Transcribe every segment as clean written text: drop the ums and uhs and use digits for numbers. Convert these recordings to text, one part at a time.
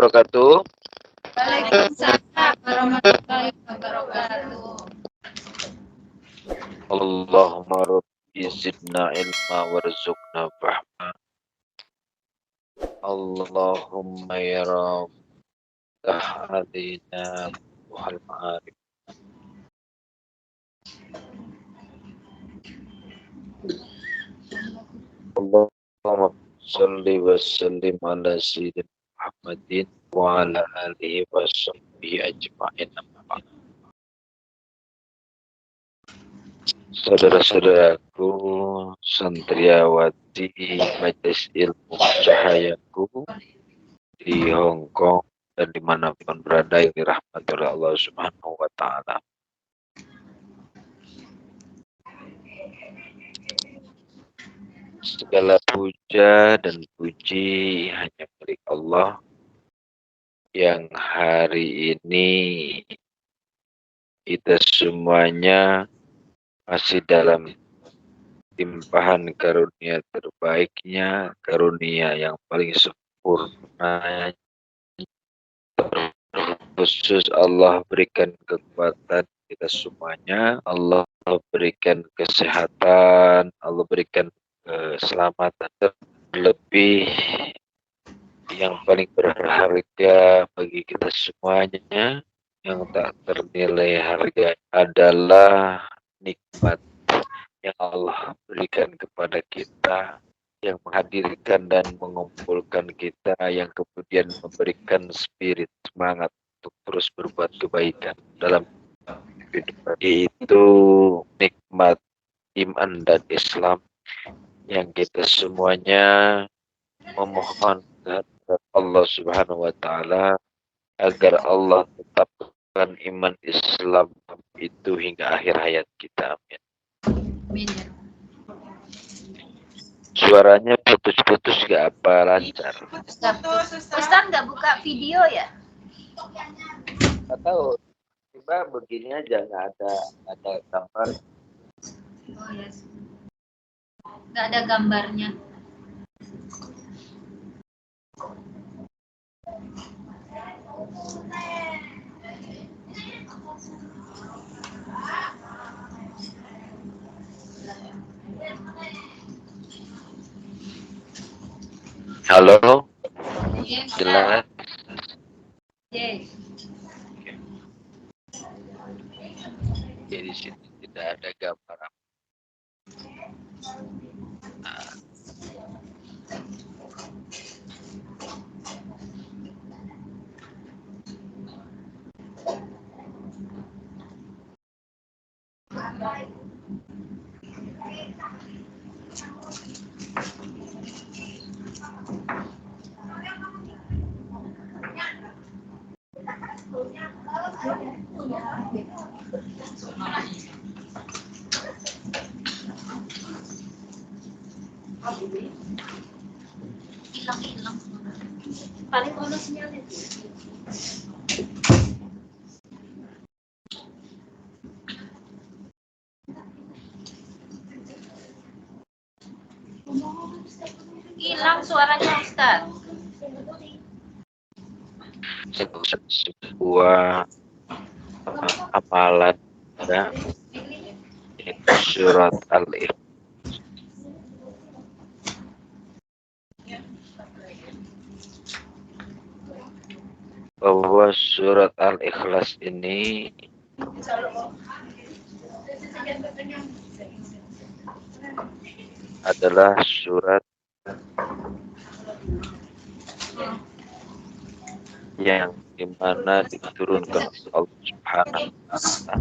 wabarakatuh. Waalaikumsalam warahmatullahi wabarakatuh. Allahumma rabbi zidna ilma warzuqna fahma. Allahumma ya Rabb alina fuhal ma'arif. Allahumma salli wa sallim ala sayyidina Muhammadin wa ala alihi wa sahbihi ajma'in. Saudara-saudaraku, santriawati Majelis Ilmu Cahayaku di Hong Kong dan dimanapun berada yang dirahmati oleh Allah Subhanahu wa Ta'ala. Segala puja dan puji hanya milik Allah yang hari ini kita semuanya masih dalam limpahan karunia terbaiknya, karunia yang paling sempurna. Khusus Allah berikan kekuatan kita semuanya, Allah berikan kesehatan, Allah berikan keselamatan, terlebih yang paling berharga bagi kita semuanya yang tak ternilai harga adalah nikmat yang Allah berikan kepada kita, yang menghadirkan dan mengumpulkan kita, yang kemudian memberikan spirit semangat untuk terus berbuat kebaikan dalam hidup. Itu nikmat iman dan Islam yang kita semuanya memohon kepada Allah Subhanahu wa Ta'ala agar Allah tetapkan iman Islam itu hingga akhir hayat kita. Amin. Suaranya putus-putus gak apa lancar? Ustaz nggak buka video ya? Nggak tahu. Tiba begini aja nggak ada gambar. Oh ya. Nggak ada gambarnya. Halo, jelas. Yes. Di sini tidak ada gambar. Nah. Hilang. Paling bonus sinyalnya. Hilang suaranya Ustaz. Sebuah amalan ya, surat Al-Ikhlas. Bahwa surat Al-Ikhlas ini adalah surat yang dimana diturunkan oleh Allah Subhanahu wa Ta'ala.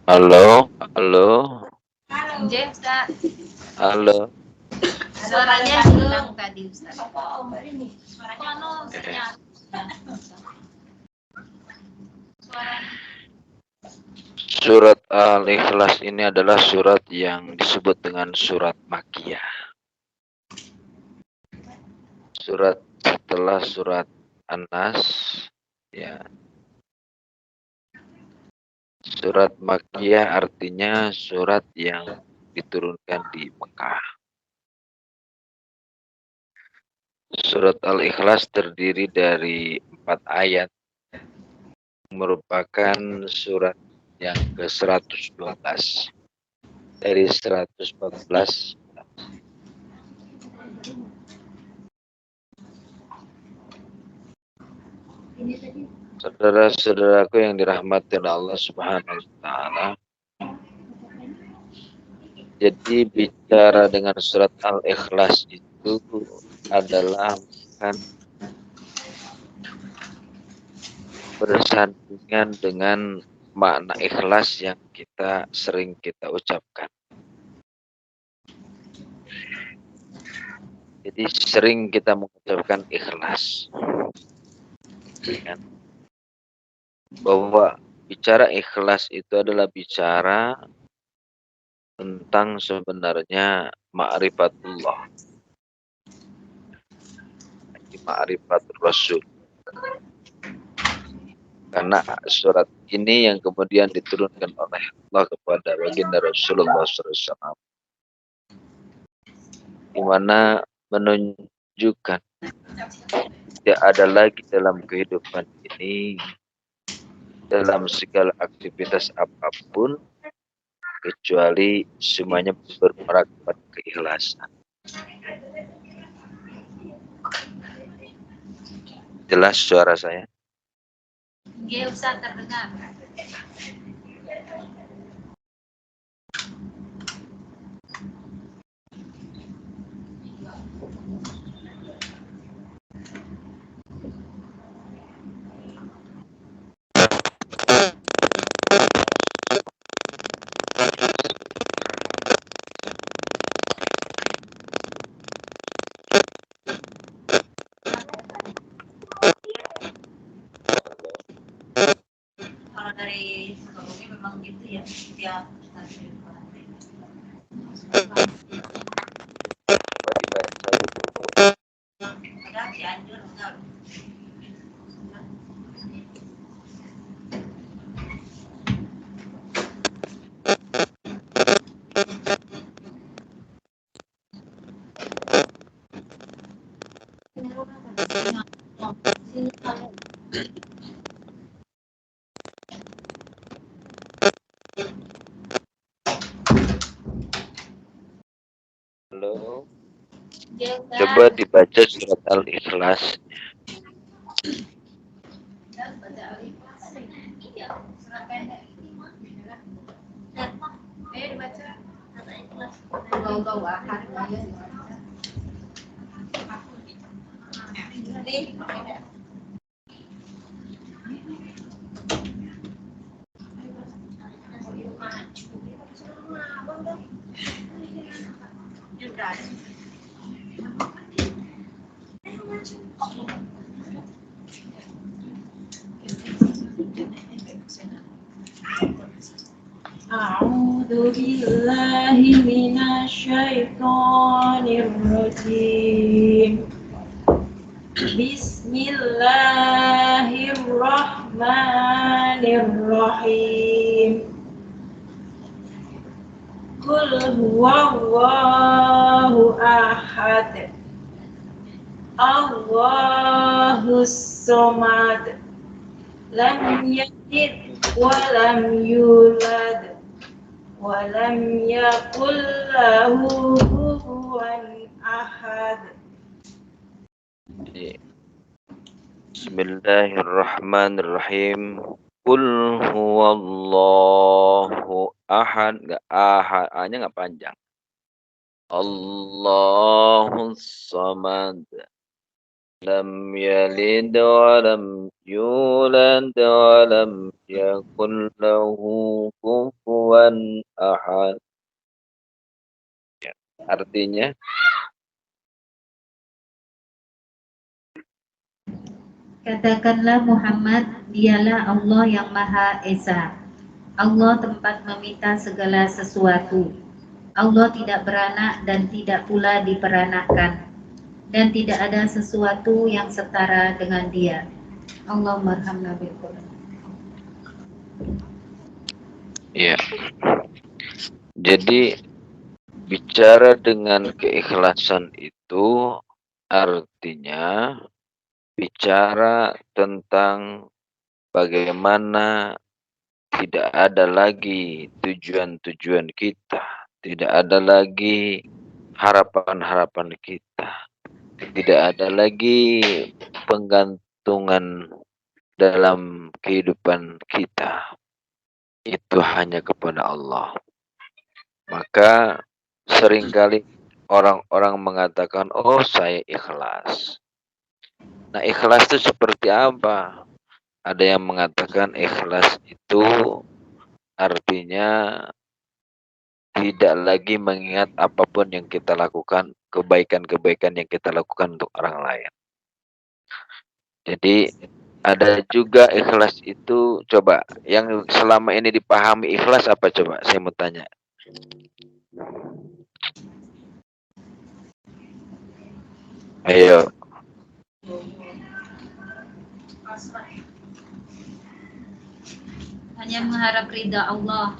Halo, halo, J, Ustaz. halo. Suaranya hilang tadi, Ustaz. Suaranya sinyal. Surat Al-Ikhlas ini adalah surat yang disebut dengan surat Makkiyah. Surat setelah surat An-Nas, ya. Surat Makkiyah artinya surat yang diturunkan di Mekah. Surat Al-Ikhlas terdiri dari 4 ayat, merupakan surat yang ke-112 dari 114. Saudara-saudaraku yang dirahmati oleh Allah Subhanahu wa taala. Jadi bicara dengan surat Al-Ikhlas itu adalah kan bersandingan dengan makna ikhlas yang sering kita ucapkan. Jadi sering kita mengucapkan ikhlas. Kan? Bahwa bicara ikhlas itu adalah bicara tentang sebenarnya ma'rifatullah. Ma'rifatul Rasul. Karena surat ini yang kemudian diturunkan oleh Allah kepada baginda Rasulullah SAW, di mana menunjukkan tidak ada lagi dalam kehidupan ini, dalam segala aktivitas apapun, kecuali semuanya bermuara kepada keikhlasan. Jelas suara saya? Nggih, Ustaz, terdengar. Kalau dari psikolognya memang gitu ya, setiap ada Cianjur, enggak. Halo. Nggih, Ustaz. Coba dibaca surat Al-Ikhlas. Iya, surat pendek. Dibaca. A'udzu billahi minasyaitonir rajim. Bismillahirrahmanirrahim. Qul huwallahu ahad. Allahus samad. Lam yalid wa lam yulad. Walam yakul lahu kufuwan ahad. Bismillahirrahmanirrahim. Qul huwallahu ahad. Enggak ahad, A-nya enggak panjang. Allahus samad. lam yalid wa lam yulad wa lam yakul lahu kufuwan ahad. Ya, artinya Katakanlah Muhammad, dialah Allah yang Maha Esa. Allah tempat meminta segala sesuatu. Allah tidak beranak dan tidak pula diperanakkan. Dan tidak ada sesuatu yang setara dengan Dia. Allahumma arhamna bil Qur'an. ya. Jadi bicara dengan keikhlasan itu artinya bicara tentang bagaimana tidak ada lagi tujuan-tujuan kita, tidak ada lagi harapan-harapan kita, tidak ada lagi penggantungan dalam kehidupan kita. Itu hanya kepada Allah. Maka seringkali orang-orang mengatakan, oh saya ikhlas. Nah ikhlas itu seperti apa? Ada yang mengatakan ikhlas itu artinya tidak lagi mengingat apapun yang kita lakukan, kebaikan-kebaikan yang kita lakukan untuk orang lain. Jadi ada juga ikhlas itu, coba yang selama ini dipahami ikhlas apa coba? Saya mau tanya. Ayo. Hanya mengharap ridha Allah.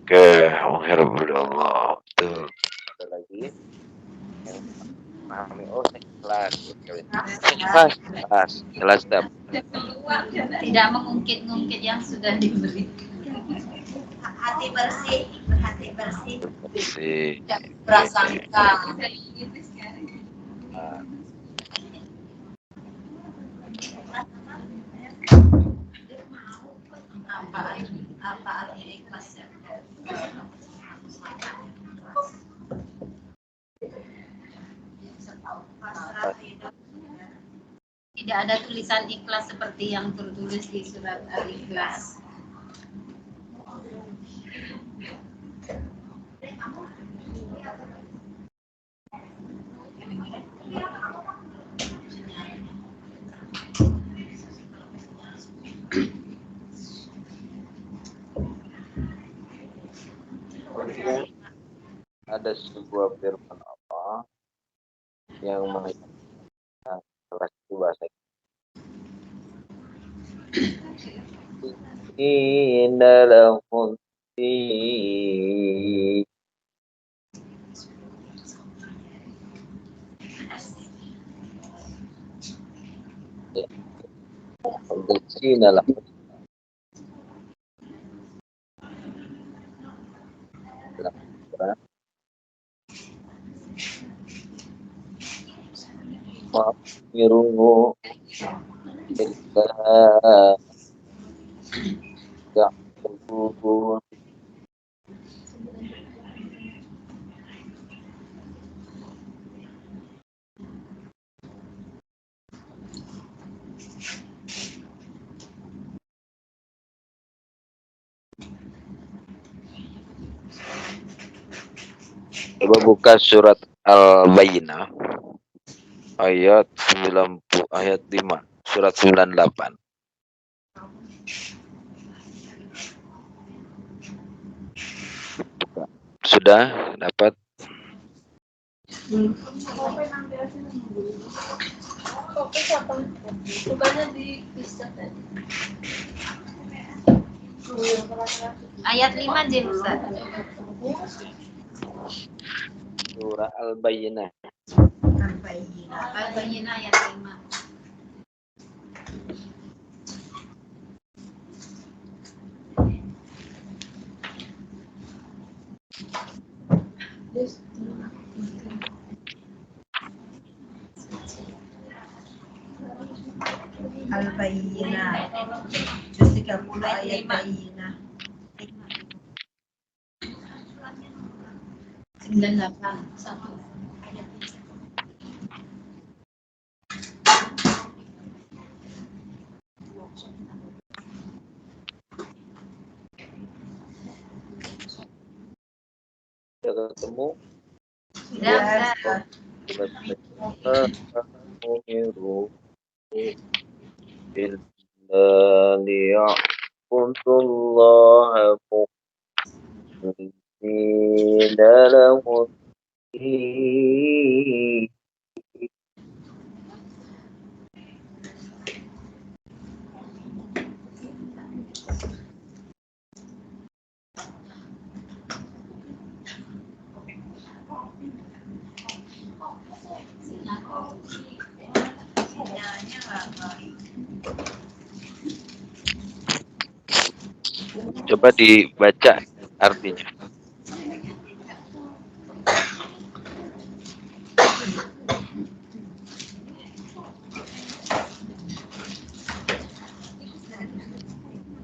Oke, mengharap ridha Allah. Betul. Ada lagi? Yang memahami, oh saya ikhlas. Ikhlas tak? Tidak mengungkit-ungkit yang sudah diberi. Hati bersih, hati bersih. Si. Tidak prasangka. Apa arti ikhlas ya? Tidak ada tulisan ikhlas seperti yang tertulis di surat Al-Ikhlas. Ada sebuah firman Allah yang mengatakan ikhlas itu bahasa Inna lahum Sina lahum Ma'firuhu Illa Ya'budu Coba buka surat Al-Bayyinah ayat 90 ayat 5 surat 98. Sudah dapat? Ayat 5 aja Ustaz. Surah Al-Bayyinah. Al-Bayyinah ayat 5. Al-Bayyinah. Juz 30 ayat Bayyinah. 98 1. Sudah ketemu? Sudah. Umiru illa liya'budullaha mukhlisina lahu din. Coba dibaca artinya.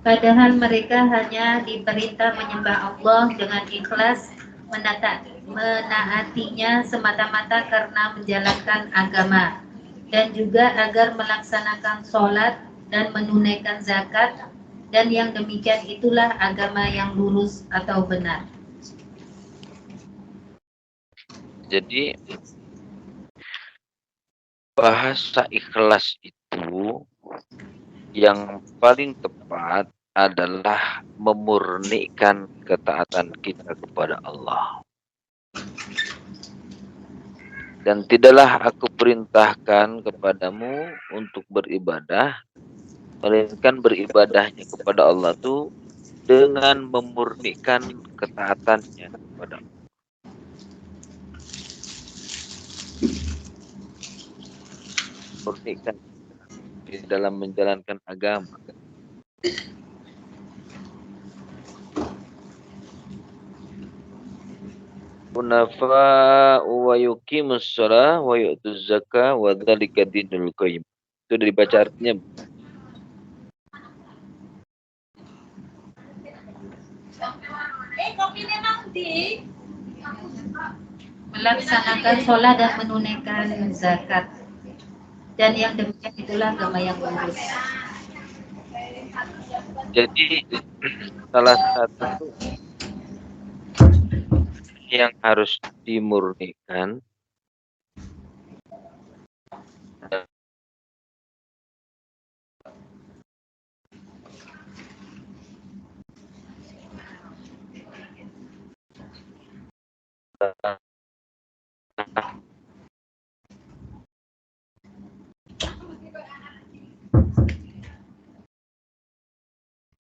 Padahal mereka hanya diperintah menyembah Allah dengan ikhlas, menaatinya semata-mata karena menjalankan agama, dan juga agar melaksanakan sholat dan menunaikan zakat, dan yang demikian itulah agama yang lurus atau benar. Jadi bahasa ikhlas itu yang paling tepat adalah memurnikan ketaatan kita kepada Allah. Dan tidaklah aku perintahkan kepadamu untuk beribadah, melainkan beribadahnya kepada Allah itu dengan memurnikan ketaatannya kepada Allah. Murnikan di dalam menjalankan agama. Hunafa wa yuqimus shalah wa yu'tuz zakah wa dzalika dinul qayyim. Itu dibaca artinya. Melaksanakan sholat dan menunaikan zakat, dan yang demikian itulah agama yang lurus. Jadi salah satu yang harus dimurnikan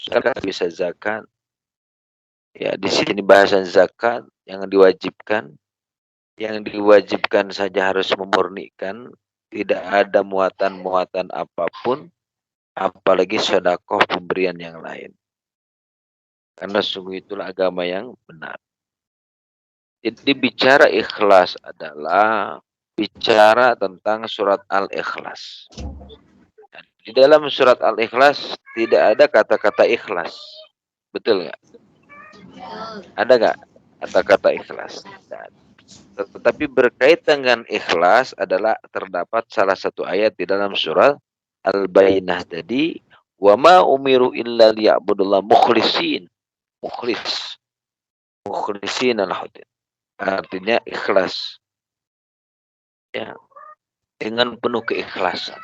zakat bisa zakat. Ya, di sini bahasan zakat yang diwajibkan saja harus memurnikan, tidak ada muatan-muatan apapun, apalagi sedekah pemberian yang lain. Karena sungguh itulah agama yang benar. Jadi bicara ikhlas adalah bicara tentang surat Al-Ikhlas. Di dalam surat Al-Ikhlas tidak ada kata-kata ikhlas. Betul nggak? Ada nggak kata-kata ikhlas? Tetapi berkaitan dengan ikhlas adalah terdapat salah satu ayat di dalam surat Al-Bayyinah tadi, wa ma umiru illa liya'budullah mukhlisin al-hudin. Artinya ikhlas. Ya, dengan penuh keikhlasan.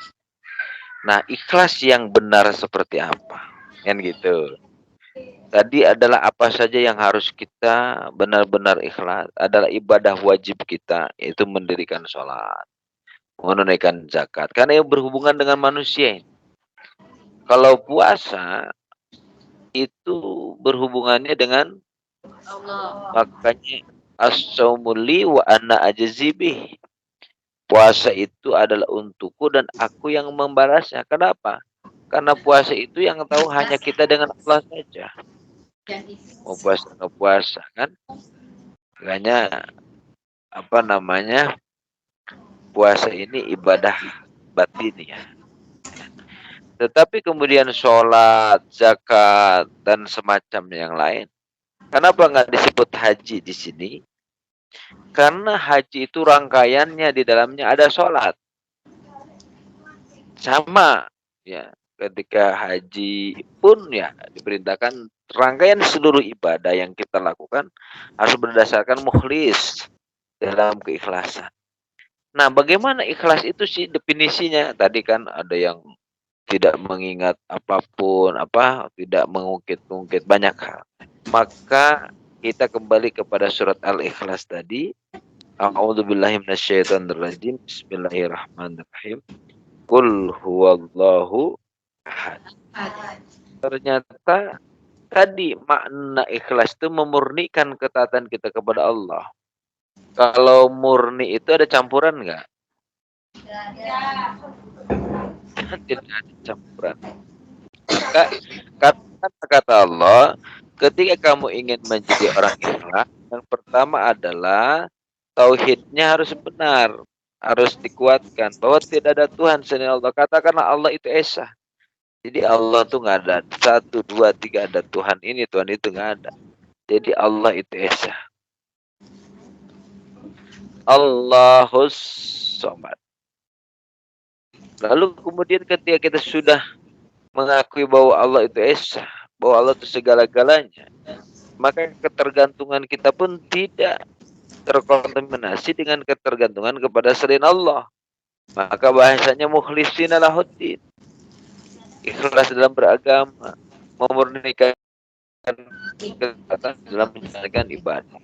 Nah, ikhlas yang benar seperti apa? Kan gitu. Tadi adalah apa saja yang harus kita benar-benar ikhlas. Adalah ibadah wajib kita, yaitu mendirikan sholat, menunaikan zakat. Karena yang berhubungan dengan manusia. Kalau puasa, itu berhubungannya dengan Allah. Makanya as-saumuli wa ana ajzibih. Puasa itu adalah untukku dan aku yang membalasnya. Kenapa? Karena puasa itu yang tahu hanya kita dengan Allah saja. Mau puasa nggak puasa kan? Makanya puasa ini ibadah batin ya. Tetapi kemudian sholat, zakat dan semacam yang lain. Kenapa nggak disebut haji di sini? Karena haji itu rangkaiannya di dalamnya ada sholat. Sama ya. Ketika haji pun ya diperintahkan rangkaian seluruh ibadah yang kita lakukan harus berdasarkan mukhlis dalam keikhlasan. Nah, bagaimana ikhlas itu sih definisinya? Tadi kan ada yang tidak mengingat apapun, tidak mengungkit-ungkit banyak hal. Maka kita kembali kepada surat Al-Ikhlas tadi. A'udzubillahi minasyaitonirrajim. Bismillahirrahmanirrahim. Qul huwallahu ahad. Ternyata tadi makna ikhlas itu memurnikan ketaatan kita kepada Allah. Kalau murni itu ada campuran enggak? Tidak ada campuran. Maka kata Allah, ketika kamu ingin menjadi orang ikhlas, yang pertama adalah tauhidnya harus benar, harus dikuatkan bahwa tidak ada Tuhan selain Allah. Katakanlah Allah itu esa. Jadi Allah tuh nggak ada 1, 2, 3 ada Tuhan ini, Tuhan itu nggak ada. Jadi Allah itu esa. Allahus Somad. Lalu kemudian ketika kita sudah mengakui bahwa Allah itu esa, bahwa Allah itu segala-galanya, maka ketergantungan kita pun tidak terkontaminasi dengan ketergantungan kepada selain Allah. Maka bahasanya mukhlishina lahuddin, ikhlas dalam beragama, memurnikan ketaatan dalam menjalankan ibadah.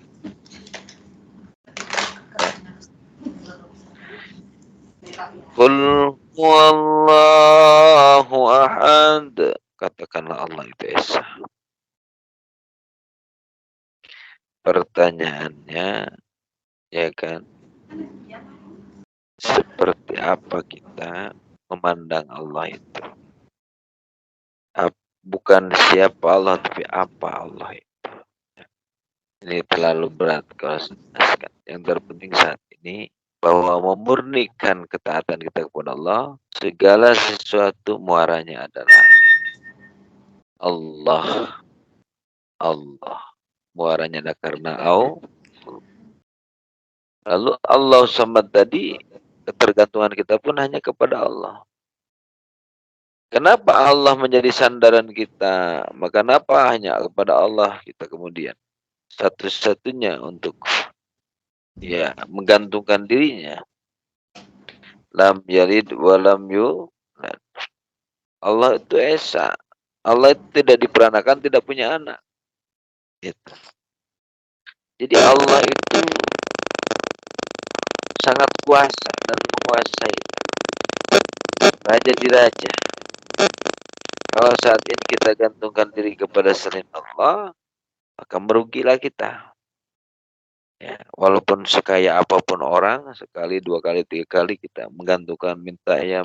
Qul huwallahu ahad. Katakanlah Allah itu esa. Pertanyaannya, ya kan, seperti apa kita memandang Allah itu? Bukan siapa Allah, tapi apa Allah itu. Ini terlalu berat kalau saya jelaskan. Yang terpenting saat ini bahwa memurnikan ketaatan kita kepada Allah, segala sesuatu muaranya adalah Allah. Allah. Muaranya adalah karena Allah. Lalu Allah Samad tadi, ketergantungan kita pun hanya kepada Allah. Kenapa Allah menjadi sandaran kita? Maka kenapa hanya kepada Allah kita kemudian satu-satunya untuk menggantungkan dirinya. Lam yalid wa lam yulad. Allah itu esa. Allah itu tidak diperanakan, tidak punya anak. Gitu. Jadi Allah itu sangat kuasa dan menguasai. Raja di raja. Kalau saat ini kita gantungkan diri kepada selain Allah, maka merugilah kita. Ya, walaupun sekaya apapun orang, sekali, 2 kali, 3 kali kita menggantungkan minta ya.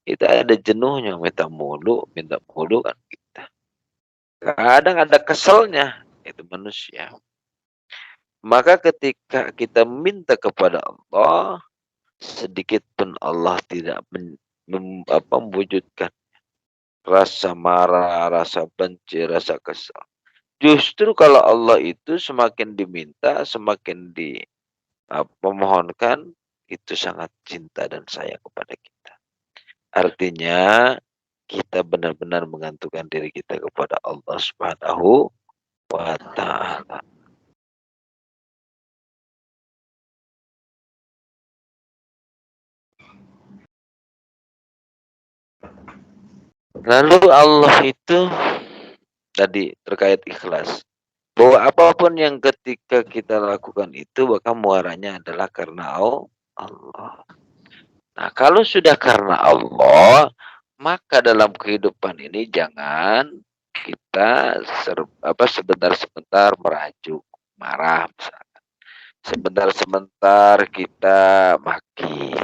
Kita ada jenuhnya, minta mulu kan kita. Kadang ada keselnya, itu manusia. Maka ketika kita minta kepada Allah, sedikit pun Allah tidak mewujudkan rasa marah, rasa benci, rasa kesal. Justru kalau Allah itu semakin diminta, semakin memohonkan, itu sangat cinta dan sayang kepada kita. Artinya kita benar-benar menggantungkan diri kita kepada Allah Subhanahu wa ta'ala. Lalu Allah itu tadi terkait ikhlas, bahwa apapun yang ketika kita lakukan itu maka muaranya adalah karena Allah. Nah, kalau sudah karena Allah, maka dalam kehidupan ini jangan kita sebentar-sebentar merajuk, marah misalkan. Sebentar-sebentar kita maki.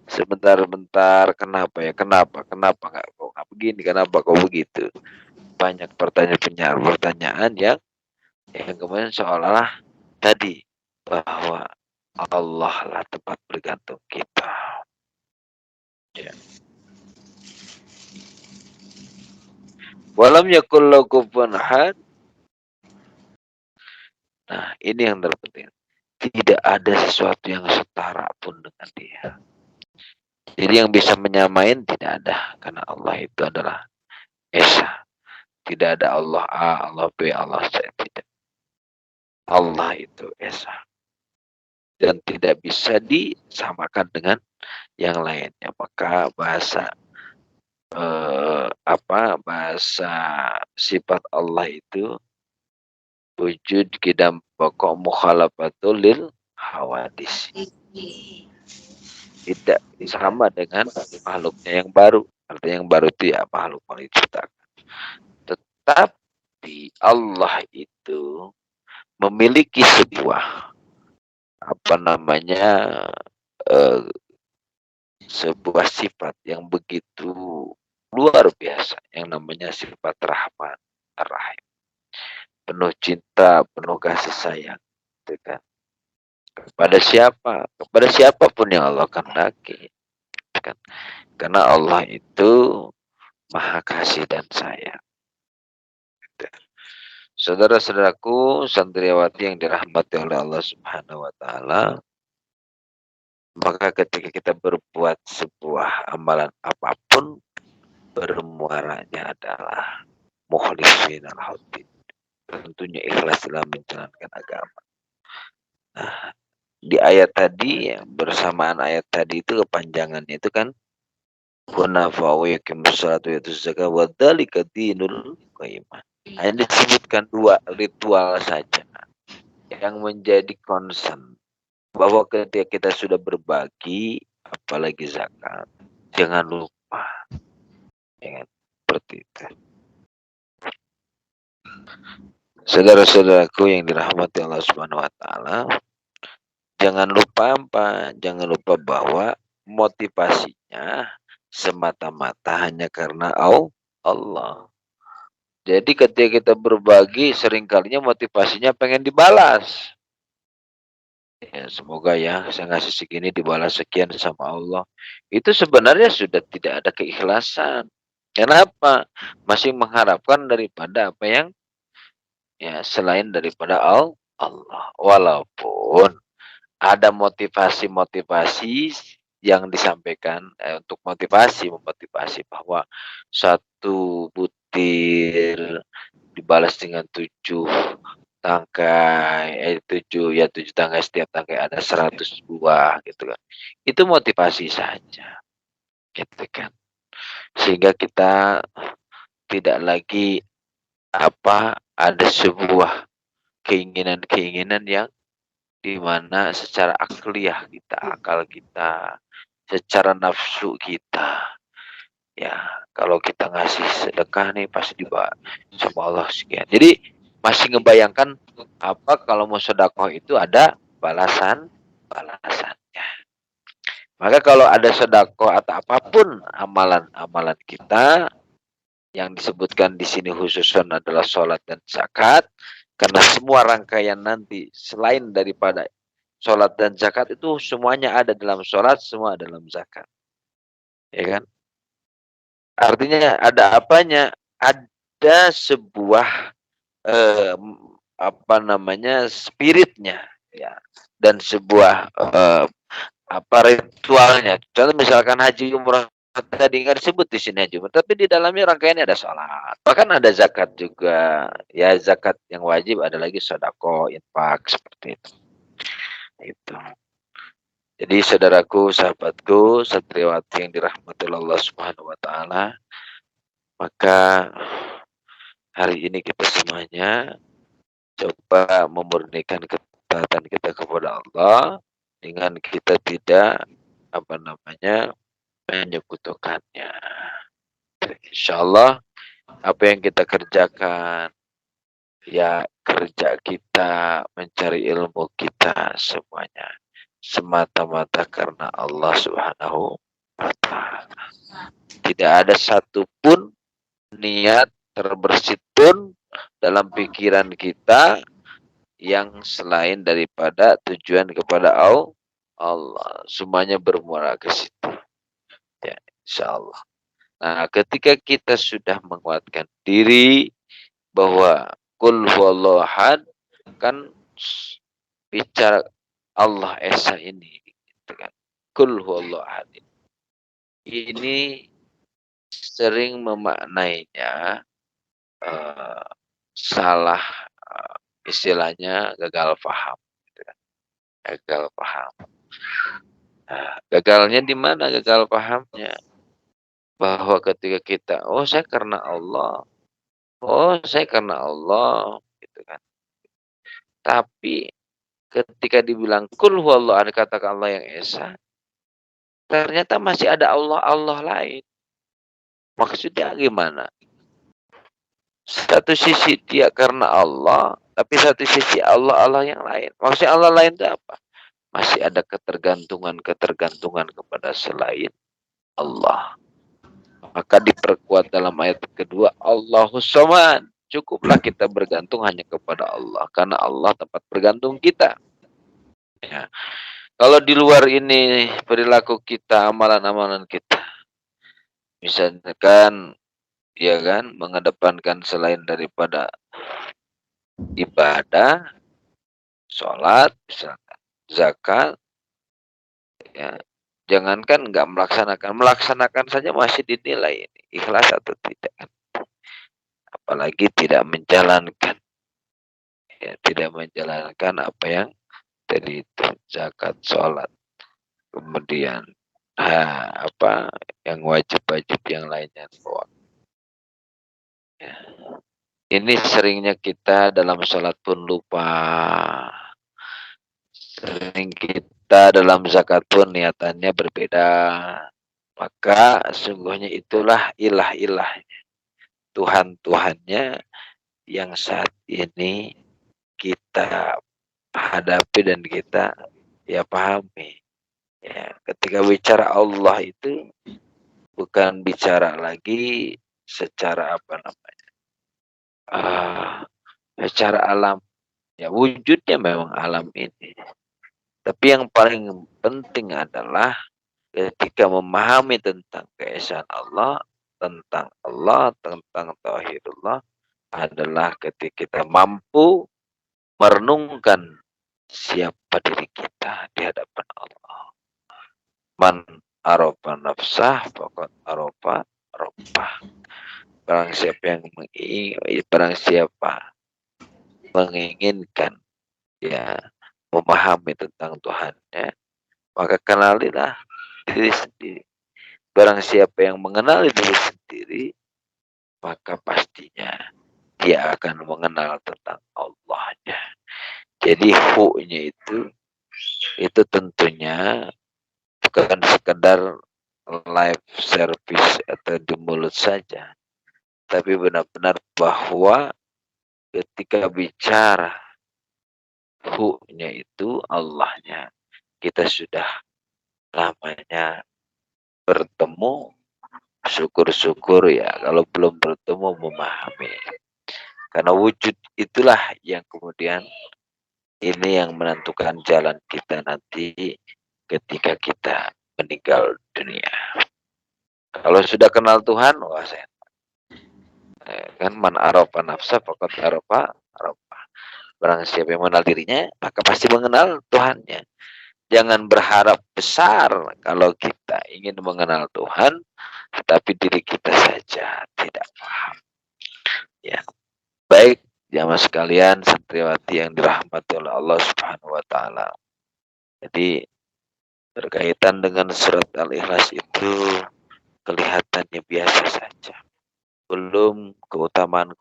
Sebentar-bentar kenapa enggak kok begini, kenapa kok begitu. Banyak pertanyaan yang kemudian seolah-olah tadi bahwa Allah lah tempat bergantung kita. Ya. Walam yakul lahu kufuwan ahad. Nah, ini yang terpenting. Tidak ada sesuatu yang setara pun dengan dia. Jadi yang bisa menyamain tidak ada, karena Allah itu adalah esa. Tidak ada Allah A, Allah B, Allah C, tidak. Allah itu esa dan tidak bisa disamakan dengan yang lainnya. Maka bahasa bahasa sifat Allah itu wujud kidam pokok mukhalafatul lil hawadis. Tidak sama dengan makhluknya yang baru. Artinya yang baru itu ya makhluk yang diciptakan. Tetapi Allah itu memiliki sebuah sebuah sifat yang begitu luar biasa yang namanya sifat Rahman Ar-Rahim. Penuh cinta, penuh kasih sayang, gitu kan. Kepada siapa? Kepada siapapun yang Allah kehendaki. Kan? Karena Allah itu Maha Kasih dan Sayang. Gitu. Saudara-saudaraku, santriwati yang dirahmati oleh Allah Subhanahu wa taala, maka ketika kita berbuat sebuah amalan apapun, bermuaranya adalah mukhlisin al-hudin. Tentunya ikhlas dalam menjalankan agama. Nah, di ayat tadi, ya, bersamaan ayat tadi itu kepanjangannya itu kan hunafa wa yaqimus salata wa yutuz zakata wa dzalika dinul qayyimah. Hanya disebutkan 2 ritual saja yang menjadi concern bahwa ketika kita sudah berbagi, apalagi zakat, jangan lupa, ya, seperti itu. Saudara-saudaraku yang dirahmati Allah Subhanahu wa taala, jangan lupa apa? Jangan lupa bahwa motivasinya semata-mata hanya karena Allah. Jadi ketika kita berbagi, seringkalinya motivasinya pengen dibalas. Ya, semoga ya saya ngasih segini dibalas sekian sama Allah. Itu sebenarnya sudah tidak ada keikhlasan. Kenapa? Masih mengharapkan daripada apa yang ya selain daripada Allah. Walaupun ada motivasi-motivasi yang disampaikan untuk memotivasi bahwa 1 butir dibalas dengan 7 tangkai, 7 tangkai, setiap tangkai ada 100 buah gitu kan. Itu motivasi saja. Gitu kan. Sehingga kita tidak lagi ada sebuah keinginan-keinginan yang dimana secara akliyah kita, akal kita, secara nafsu kita, ya kalau kita ngasih sedekah nih pasti dibawa sama Allah sekian. Jadi masih ngebayangkan kalau mau sedekah itu ada balasannya. Maka kalau ada sedekah atau apapun amalan-amalan kita yang disebutkan di sini khususan adalah sholat dan zakat, karena semua rangkaian nanti selain daripada sholat dan zakat itu semuanya ada dalam sholat, semua dalam zakat. Ya kan? Artinya ada apanya? Ada sebuah spiritnya, ya, dan sebuah ritualnya. Contoh misalkan haji umrah tadi nggak disebut di sini haji umrah, tapi di dalamnya rangkaiannya ada sholat. Bahkan ada zakat juga. Ya, zakat yang wajib, ada lagi sedekah, infak, seperti itu. Itu. Jadi saudaraku, sahabatku, santriwati yang dirahmati Allah Subhanahu wa taala, maka hari ini kita semuanya coba memurnikan ketaatan kita kepada Allah dengan kita tidak menyekutukannya. Insyaallah apa yang kita kerjakan, ya kerja kita, mencari ilmu kita semuanya semata-mata karena Allah Subhanahu wa taala. Tidak ada satupun niat terbersit pun dalam pikiran kita yang selain daripada tujuan kepada Allah. Semuanya bermuara ke situ. Ya, insyaallah. Nah, ketika kita sudah menguatkan diri bahwa qul huwallahu ahad, kan bicara Allah Esa ini, gitu kan. Qul huwallahu ahad. Ini sering memaknainya salah, istilahnya gagal paham, gitu kan. Gagal paham. Nah, gagalnya di mana gagal pahamnya? Bahwa ketika kita, oh saya karena Allah, oh saya karena Allah, gitu kan. Tapi ketika dibilang kul huwallahu ahad, katakan Allah yang esa, ternyata masih ada Allah lain. Maksudnya gimana? Satu sisi dia karena Allah, tapi satu sisi Allah yang lain. Maksudnya Allah lain itu apa? Masih ada ketergantungan kepada selain Allah. Maka diperkuat dalam ayat kedua, Allahus Samad. Cukuplah kita bergantung hanya kepada Allah, karena Allah tempat bergantung kita. Ya. Kalau di luar ini perilaku kita, amalan-amalan kita, misalkan, ya kan, mengedepankan selain daripada ibadah, sholat, misalkan, zakat, ya, jangankan nggak melaksanakan saja masih dinilai ini, ikhlas atau tidak. Apalagi tidak menjalankan, ya, tidak menjalankan apa yang tadi itu, zakat, sholat, kemudian apa yang wajib-wajib yang lainnya. Ya. Ini seringnya kita dalam sholat pun lupa. Sering kita dalam zakat pun niatannya berbeda. Maka sungguhnya itulah ilah-ilahnya, Tuhan-Tuhannya yang saat ini kita hadapi dan kita ya pahami. Ya, ketika bicara Allah itu bukan bicara lagi secara apa namanya, secara alam. Ya wujudnya memang alam ini. Tapi yang paling penting adalah ketika memahami tentang keesaan Allah, tentang tauhidullah, adalah ketika kita mampu merenungkan siapa diri kita di hadapan Allah. Man arofa nafsah, faqad arofa rabbah. Barang siapa menginginkan, ya, memahami tentang Tuhannya, maka kenalilah diri sendiri. Barang siapa yang mengenali diri sendiri, maka pastinya dia akan mengenal tentang Allahnya. Jadi hu-nya itu tentunya bukan sekedar live service atau di mulut saja, tapi benar-benar bahwa ketika bicara hu-nya itu Allahnya, kita sudah namanya bertemu, syukur-syukur ya kalau belum bertemu memahami. Karena wujud itulah yang kemudian ini yang menentukan jalan kita nanti ketika kita meninggal dunia. Kalau sudah kenal Tuhan, wah saya kan man arafa nafsa faqad arafa rabbah. Barang siapa yang mengenal dirinya, maka pasti mengenal Tuhannya. Jangan berharap besar kalau kita ingin mengenal Tuhan, tetapi diri kita saja tidak paham. Ya, baik jamaah sekalian, santriwati yang dirahmati oleh Allah Subhanahu Wa Taala. Jadi berkaitan dengan surat Al-Ikhlas itu kelihatannya biasa saja, belum keutamaan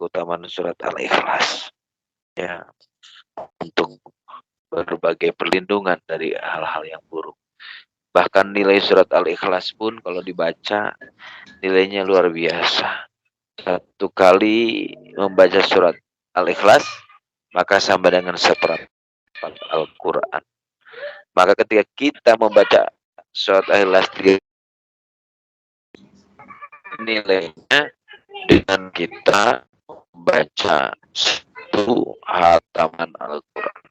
surat Al-Ikhlas. Ya, untuk berbagai perlindungan dari hal-hal yang buruk. Bahkan nilai surat Al-Ikhlas pun kalau dibaca nilainya luar biasa. Satu kali membaca surat Al-Ikhlas maka sama dengan seperempat Al-Quran. Maka ketika kita membaca surat Al-Ikhlas, nilainya dengan kita membaca satu hataman Al-Quran.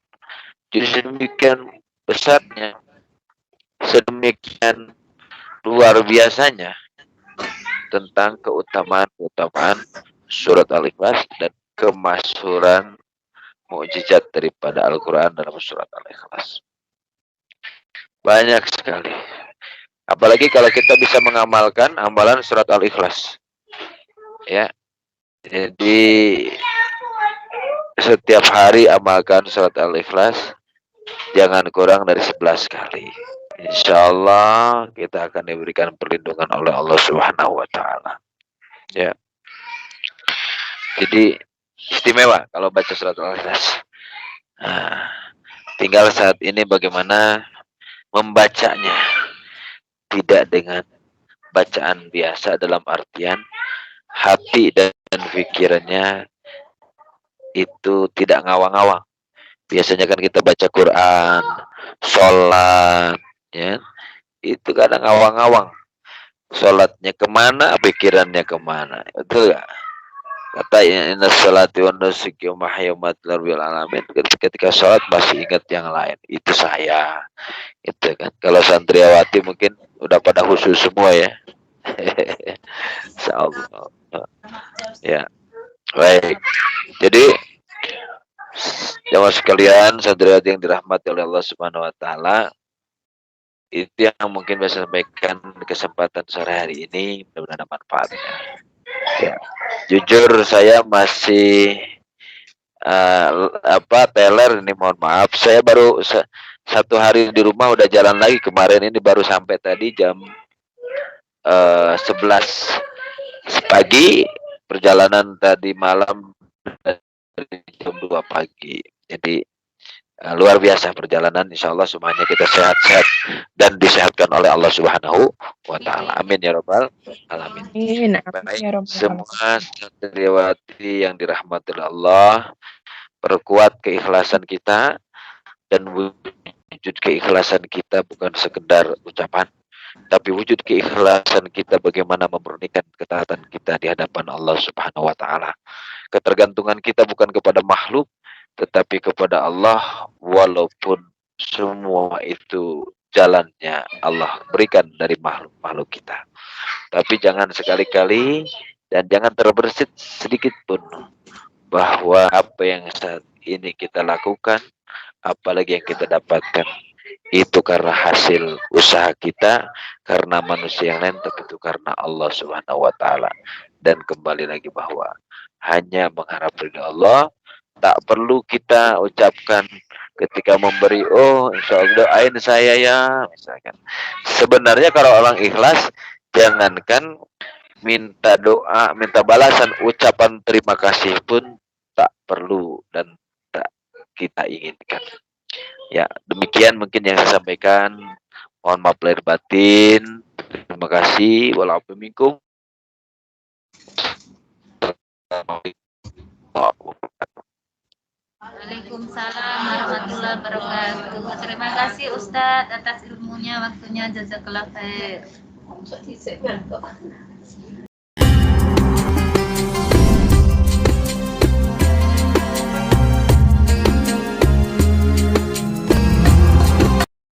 Jadi sedemikian besarnya, sedemikian luar biasanya tentang keutamaan surat Al-Ikhlas dan kemasyhuran mukjizat daripada Al-Quran dalam surat Al-Ikhlas. Banyak sekali. Apalagi kalau kita bisa mengamalkan amalan surat Al-Ikhlas. Ya. Jadi setiap hari amalkan surat Al-Ikhlas jangan kurang dari 11 kali. Insya Allah kita akan diberikan perlindungan oleh Allah Subhanahu wa Ta'ala. Ya. Jadi istimewa kalau baca surat Al-Ikhlas. Nah, tinggal saat ini bagaimana membacanya, tidak dengan bacaan biasa dalam artian hati dan pikirannya itu tidak ngawang-ngawang. Biasanya kan kita baca Quran, sholat, ya, itu kadang ngawang-ngawang. Sholatnya kemana, pikirannya kemana, betul gak? Kata inna sholati wa nusuki wa mahyaya wa mamati lillahil alamin. Ketika sholat masih ingat yang lain, itu saya. Itu kan. Kalau santriwati mungkin udah pada khusus semua ya. Insyaallah. Ya. Baik. Jadi jamaah sekalian, santriwati yang dirahmati oleh Allah Subhanahu wa taala, itu yang mungkin bisa sampaikan kesempatan sore hari ini, mudah-mudahan ada manfaatnya. Ya. Jujur saya masih teler ini, mohon maaf. Saya baru satu hari di rumah udah jalan lagi. Kemarin ini baru sampai tadi jam 11 pagi, perjalanan tadi malam dari jam 2 pagi. Jadi luar biasa perjalanan. Insya Allah semuanya kita sehat-sehat dan disehatkan oleh Allah Subhanahu wa Ta'ala. Amin ya Rabbal alamin. Baik, semua santriwati yang dirahmati Allah, perkuat keikhlasan kita, dan wujud keikhlasan kita bukan sekedar ucapan, tapi wujud keikhlasan kita bagaimana memurnikan ketaatan kita di hadapan Allah Subhanahu wa Ta'ala. Ketergantungan kita bukan kepada makhluk, tetapi kepada Allah, walaupun semua itu jalannya Allah berikan dari makhluk-makhluk kita. Tapi jangan sekali-kali dan jangan terbersit sedikit pun bahwa apa yang saat ini kita lakukan, apalagi yang kita dapatkan, itu karena hasil usaha kita, karena manusia yang lain, tapi itu karena Allah Subhanahu wa Ta'ala. Dan kembali lagi bahwa hanya mengharap ridha Allah, tak perlu kita ucapkan ketika memberi, oh insya Allah doain saya ya, misalkan. Sebenarnya kalau orang ikhlas, jangankan minta doa, minta balasan, ucapan terima kasih pun tak perlu dan tak kita inginkan. Ya, demikian mungkin yang saya sampaikan. Mohon maaf lahir batin. Terima kasih. Waalaikumsalam. Waalaikumsalam warahmatullahi wabarakatuh. Terima kasih Ustadz atas ilmunya, waktunya, jazakallah khair.